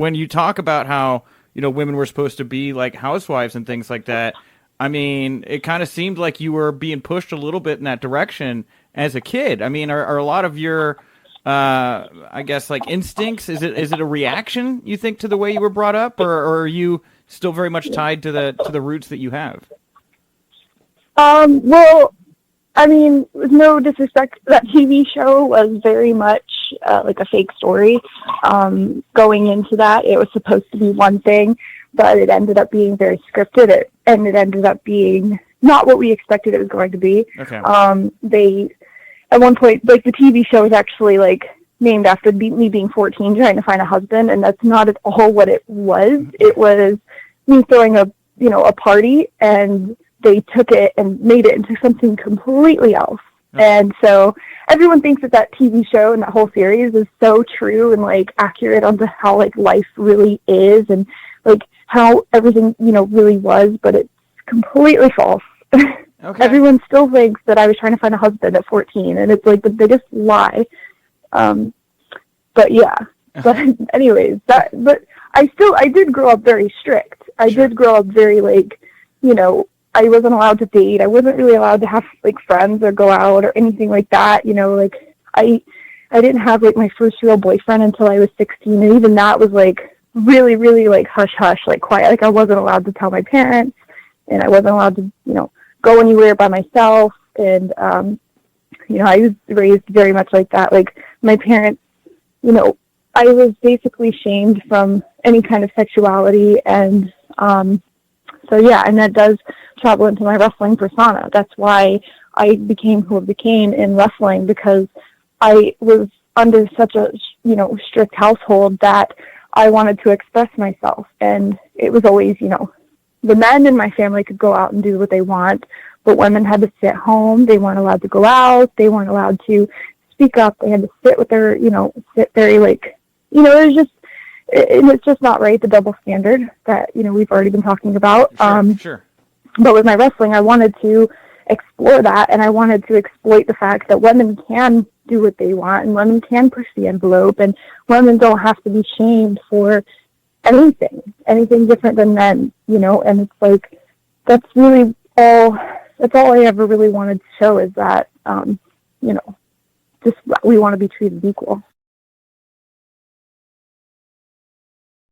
when you talk about how, women were supposed to be like housewives and things like that, I mean, it kind of seemed like you were being pushed a little bit in that direction as a kid. I mean, are a lot of your, I guess, like instincts, is it a reaction, you think, to the way you were brought up, or are you still very much tied to the roots that you have? Well, I mean, with no disrespect, that TV show was very much like a fake story. Going into that, it was supposed to be one thing, but it ended up being very scripted. And it ended up being not what we expected it was going to be. Okay. They, at one point, like the TV show was actually like named after me being 14 trying to find a husband, and that's not at all what it was. It was me throwing a party, and they took it and made it into something completely else. Okay. And so everyone thinks that TV show and that whole series is so true and like accurate onto how like life really is and like how everything, really was, but it's completely false. Okay. Everyone still thinks that I was trying to find a husband at 14, and it's like the biggest lie. But yeah, but anyways, but I did grow up very strict. I did grow up very like, I wasn't allowed to date. I wasn't really allowed to have like friends or go out or anything like that. Like I didn't have like my first real boyfriend until I was 16, and even that was like really, really like hush hush, like quiet. Like I wasn't allowed to tell my parents, and I wasn't allowed to, go anywhere by myself. And I was raised very much like that. Like my parents, I was basically shamed from any kind of sexuality, and so yeah, and that does travel into my wrestling persona. That's why I became who I became in wrestling, because I was under such a, strict household that I wanted to express myself. And it was always, the men in my family could go out and do what they want, but women had to sit home. They weren't allowed to go out. They weren't allowed to speak up. They had to sit with their, sit very like, it was just, and it's just not right, the double standard that, we've already been talking about. Sure. But with my wrestling, I wanted to explore that, and I wanted to exploit the fact that women can do what they want, and women can push the envelope, and women don't have to be shamed for anything different than men, and it's like, that's all I ever really wanted to show, is that, just we want to be treated equal.